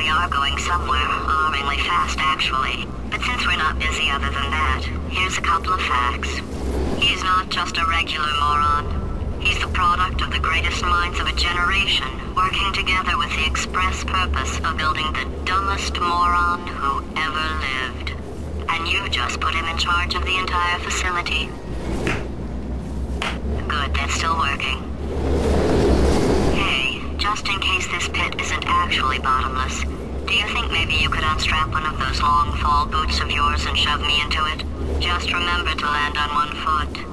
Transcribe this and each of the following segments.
We are going somewhere, alarmingly fast actually. But since we're not busy other than that, here's a couple of facts. He's not just a regular moron. He's the product of the greatest minds of a generation, working together with the express purpose of building the dumbest moron who ever lived. And you just put him in charge of the entire facility. Good, that's still working. Hey, just in case this pit isn't actually bottomless, do you think maybe you could unstrap one of those long fall boots of yours and shove me into it? Just remember to land on one foot.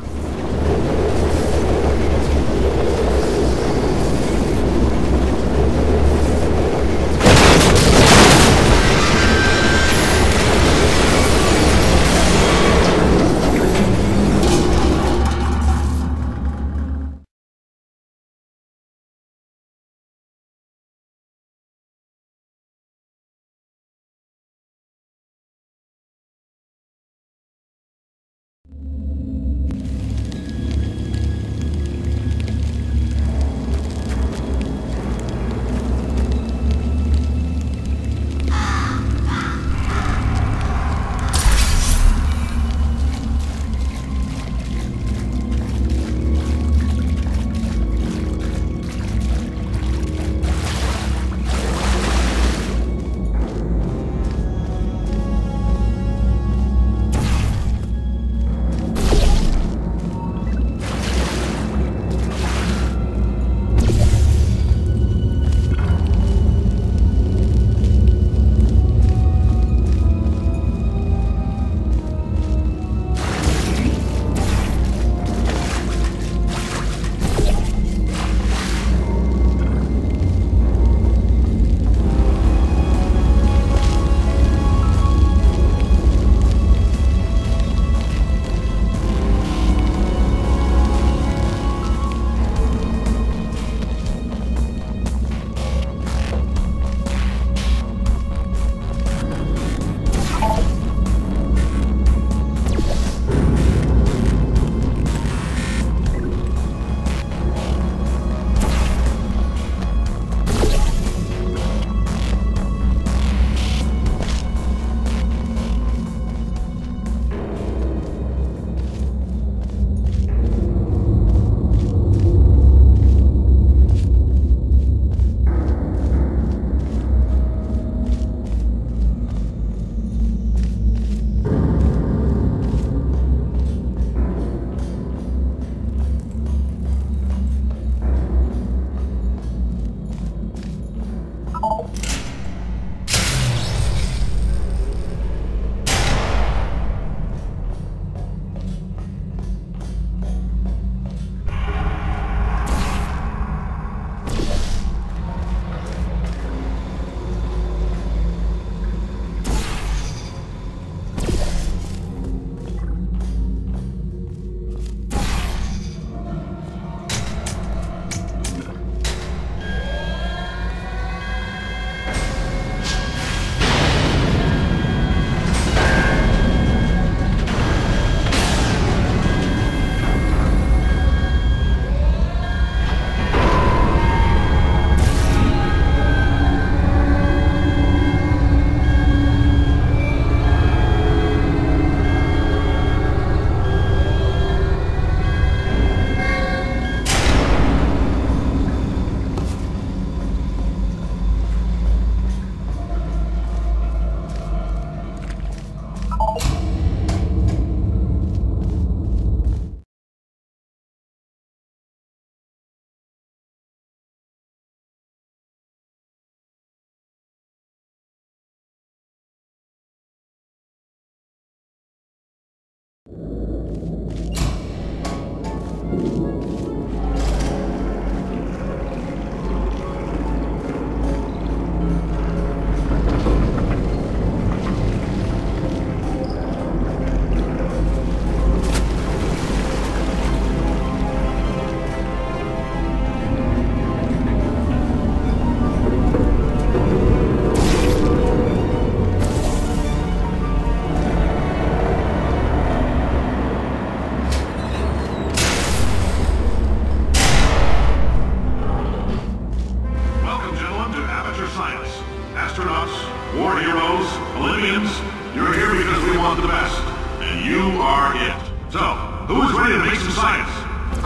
astronauts, war heroes, Olympians, you're here because we want the best. And you are it. So, who is ready to make some science?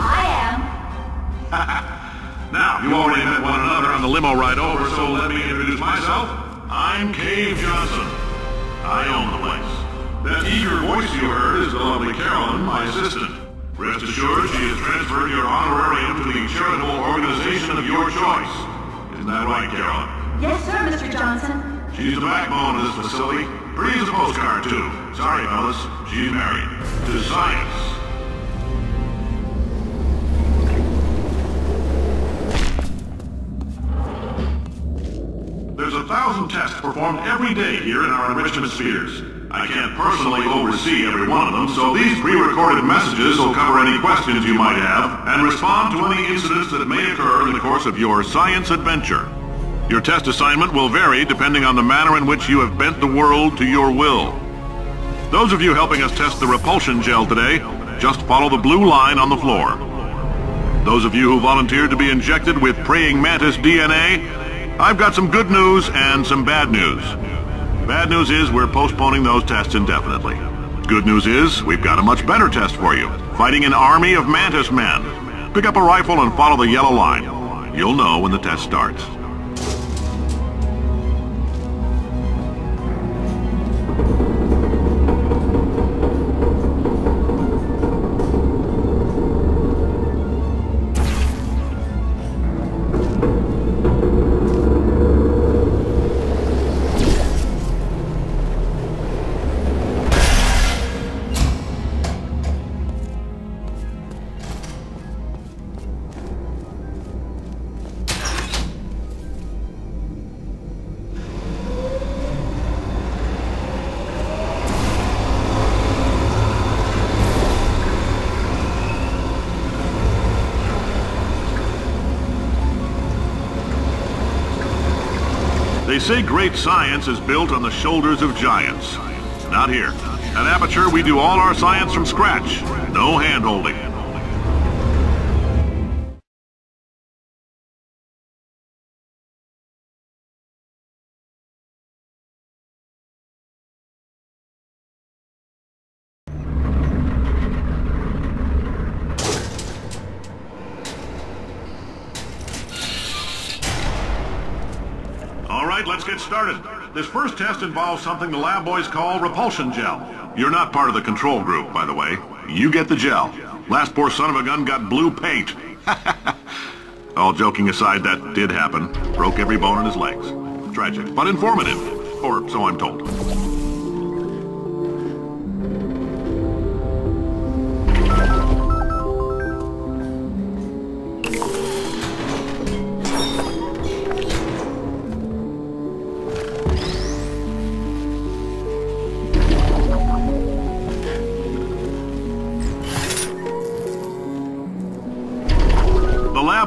I am. Now, you already met one another on the limo ride over, so let me introduce myself. I'm Cave Johnson. I own the place. That eager voice you heard is the lovely Carolyn, my assistant. Rest assured, she has transferred your honorarium to the charitable organization of your choice. Isn't that right, Carolyn? Yes, sir, Mr. Johnson. She's the backbone of this facility. Pretty as a postcard, too. Sorry, fellas. She's married. To science. There's 1,000 tests performed every day here in our enrichment spheres. I can't personally oversee every one of them, so these pre-recorded messages will cover any questions you might have and respond to any incidents that may occur in the course of your science adventure. Your test assignment will vary depending on the manner in which you have bent the world to your will. Those of you helping us test the repulsion gel today, just follow the blue line on the floor. Those of you who volunteered to be injected with praying mantis DNA, I've got some good news and some bad news. Bad news is we're postponing those tests indefinitely. Good news is we've got a much better test for you. Fighting an army of mantis men. Pick up a rifle and follow the yellow line. You'll know when the test starts. They say great science is built on the shoulders of giants. Not here. At Aperture, we do all our science from scratch. No hand-holding. Let's get started. This first test involves something the lab boys call repulsion gel. You're not part of the control group, by the way. You get the gel. Last poor son of a gun got blue paint. All joking aside, that did happen. Broke every bone in his legs. Tragic, but informative. Or so I'm told.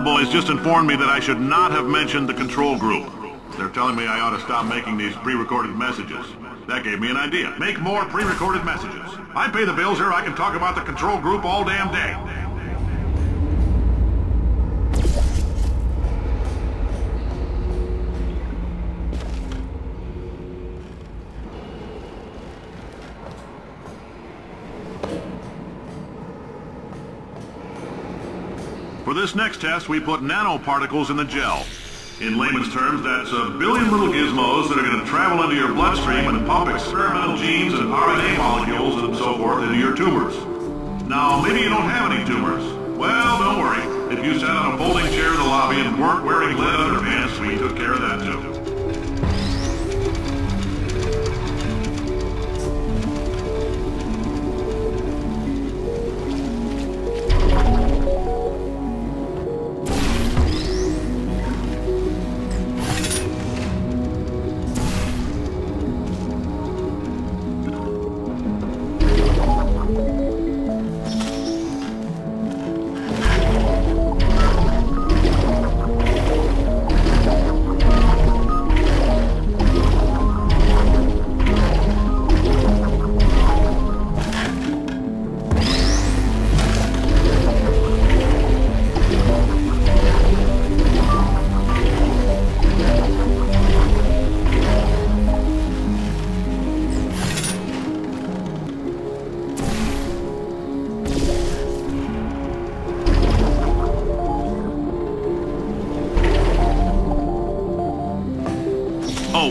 Boys just informed me that I should not have mentioned the control group. They're telling me I ought to stop making these pre-recorded messages. That gave me an idea. Make more pre-recorded messages. I pay the bills here, I can talk about the control group all damn day. For this next test, we put nanoparticles in the gel. In layman's terms, that's a billion little gizmos that are going to travel into your bloodstream and pump experimental genes and RNA molecules and so forth into your tumors. Now, maybe you don't have any tumors. Well, don't worry. If you sat on a folding chair in the lobby and weren't wearing lead underpants, we took care of that too.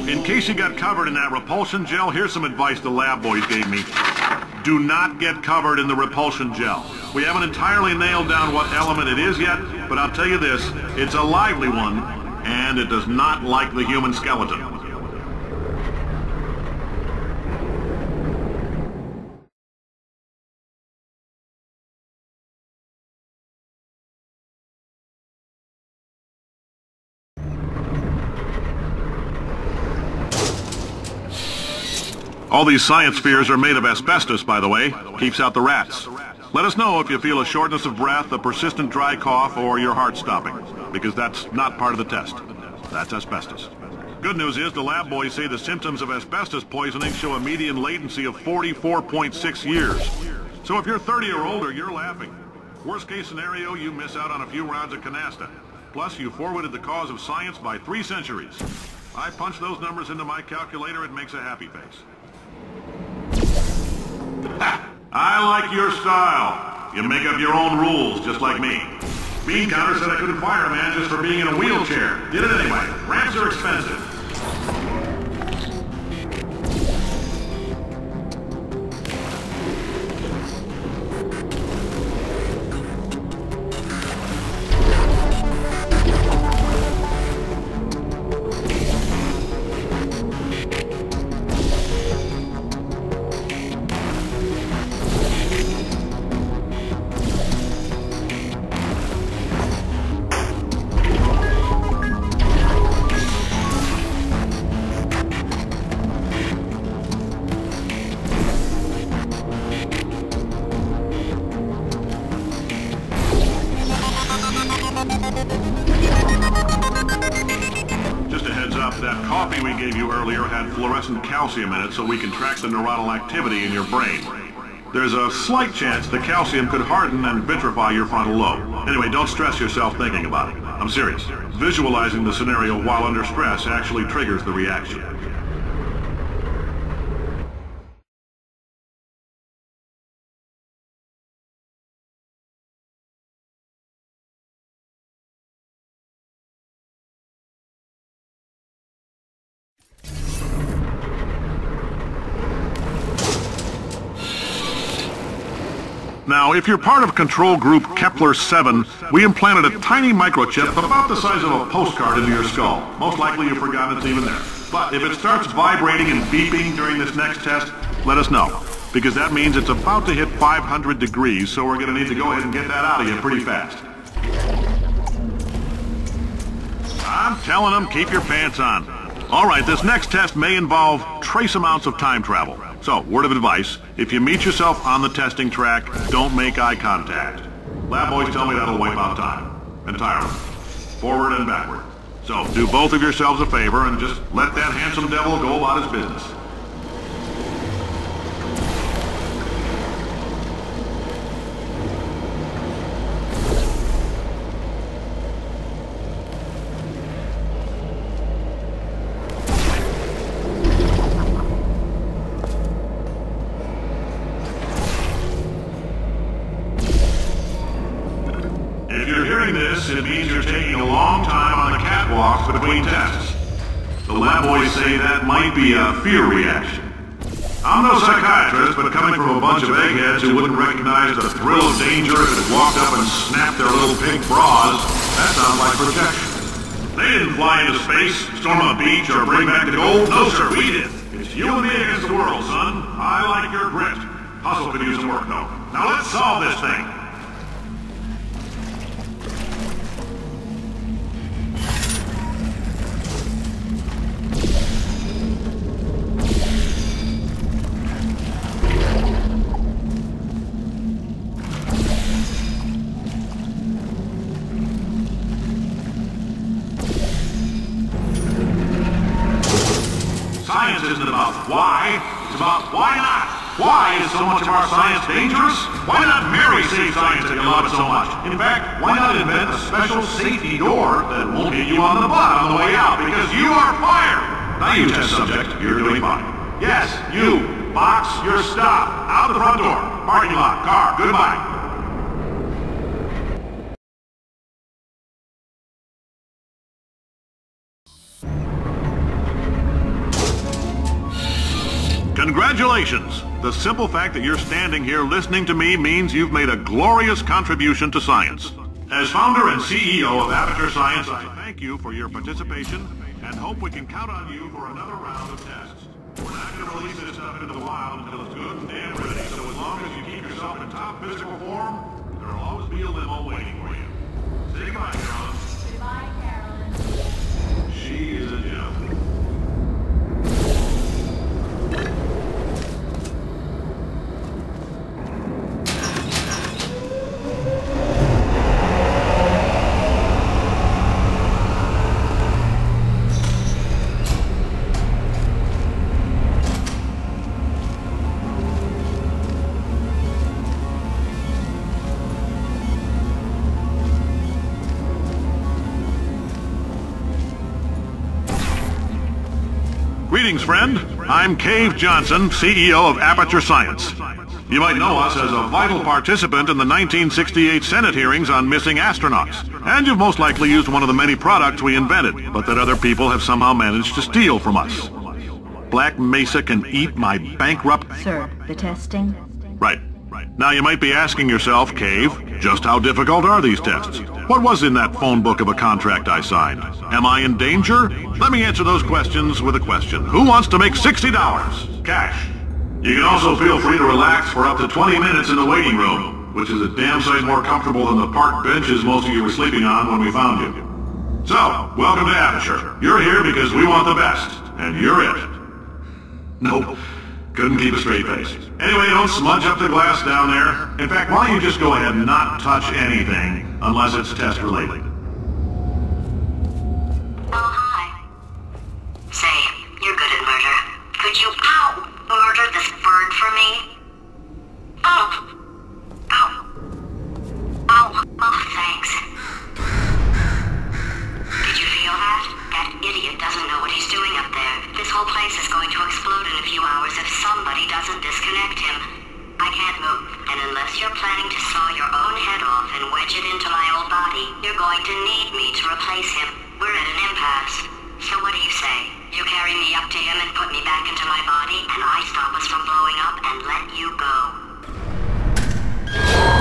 In case you got covered in that repulsion gel, here's some advice the lab boys gave me. Do not get covered in the repulsion gel. We haven't entirely nailed down what element it is yet, but I'll tell you this, it's a lively one, and it does not like the human skeleton. All these science spheres are made of asbestos, by the way. Keeps out the rats. Let us know if you feel a shortness of breath, a persistent dry cough, or your heart stopping, because that's not part of the test. That's asbestos. Good news is the lab boys say the symptoms of asbestos poisoning show a median latency of 44.6 years. So if you're 30 or older, you're laughing. Worst case scenario, you miss out on a few rounds of canasta. Plus, you forwarded the cause of science by 3 centuries. I punch those numbers into my calculator, it makes a happy face. I like your style. You make up your own rules, just like me. Bean Counter said I couldn't fire a man just for being in a wheelchair. Did it anyway. Ramps are expensive. That coffee we gave you earlier had fluorescent calcium in it so we can track the neuronal activity in your brain. There's a slight chance the calcium could harden and vitrify your frontal lobe. Anyway, don't stress yourself thinking about it. I'm serious. Visualizing the scenario while under stress actually triggers the reaction. Now, if you're part of control group Kepler-7, we implanted a tiny microchip about the size of a postcard into your skull. Most likely you've forgotten it's even there. But if it starts vibrating and beeping during this next test, let us know. Because that means it's about to hit 500 degrees, so we're going to need to go ahead and get that out of you pretty fast. I'm telling them, keep your pants on. All right, this next test may involve trace amounts of time travel. So, word of advice, if you meet yourself on the testing track, don't make eye contact. Lab boys tell me that'll wipe out time. Entirely. Forward and backward. So, do both of yourselves a favor and just let that handsome devil go about his business. It means you're taking a long time on the catwalks between tests. The lab boys say that might be a fear reaction. I'm no psychiatrist, but coming from a bunch of eggheads who wouldn't recognize the thrill of danger if it walked up and snapped their little pink bras, that sounds like protection. They didn't fly into space, storm a beach, or bring back the gold. No, sir, we did. It's you and me against the world, son. I like your grit. Hustle could use some work, though. Now let's solve this thing. Science isn't about why, it's about why not. Why is so much of our science dangerous? Why not Mary save science if you love it so much? In fact, why not invent a special safety door that won't hit you on the butt on the way out because you are fired? Now you test subject, you're doing fine. Yes, you, box, you're stopped. Out the front door, parking lot, car, goodbye. Congratulations! The simple fact that you're standing here listening to me means you've made a glorious contribution to science. As founder and CEO of Aperture Science, I thank you for your participation and hope we can count on you for another round of tests. We're not going to release this stuff into the wild until it's good and damn ready, so as long as you keep yourself in top physical form, there'll always be a limo waiting for you. Say goodbye, Carolyn. Goodbye, Carolyn. She is a gem. Greetings, friend. I'm Cave Johnson, CEO of Aperture Science. You might know us as a vital participant in the 1968 Senate hearings on missing astronauts. And you've most likely used one of the many products we invented, but that other people have somehow managed to steal from us. Black Mesa can eat my bankrupt... Sir, the testing? Right. Now you might be asking yourself, Cave, just how difficult are these tests? What was in that phone book of a contract I signed? Am I in danger? Let me answer those questions with a question. Who wants to make $60? Cash. You can also feel free to relax for up to 20 minutes in the waiting room, which is a damn sight more comfortable than the park benches most of you were sleeping on when we found you. So, welcome to Aperture. You're here because we want the best, and you're it. Nope. Couldn't keep a straight face. Anyway, don't smudge up the glass down there. In fact, why don't you just go ahead and not touch anything unless it's test related. Oh, hi. Say, you're good at murder. Could you, murder this bird for me? Thanks. Did you feel that? That idiot doesn't know what he's doing up there. This whole place is going to explode in a few hours if somebody doesn't disconnect him. I can't move, and unless you're planning to saw your own head off and wedge it into my old body, you're going to need me to replace him. We're at an impasse. So what do you say? You carry me up to him and put me back into my body, and I stop us from blowing up and let you go.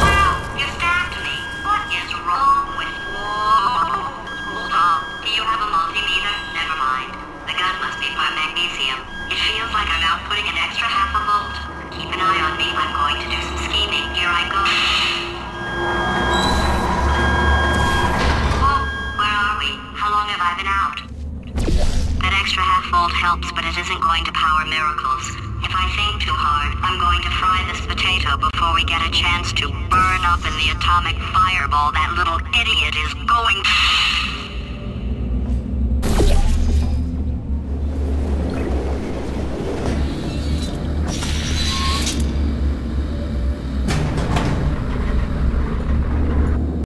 Wow! You stabbed me! What is wrong with you? Hold on. Do you have a multimeter? Never mind. The gun must be part magnesium. It feels like I'm outputting an extra half a volt. Keep an eye on me. I'm going to do some scheming. Here I go. Oh, where are we? How long have I been out? That extra half volt helps, but it isn't going to power miracles. If I think too hard, I'm going to fry this potato before we get a chance to burn up in the atomic fireball that little idiot is going...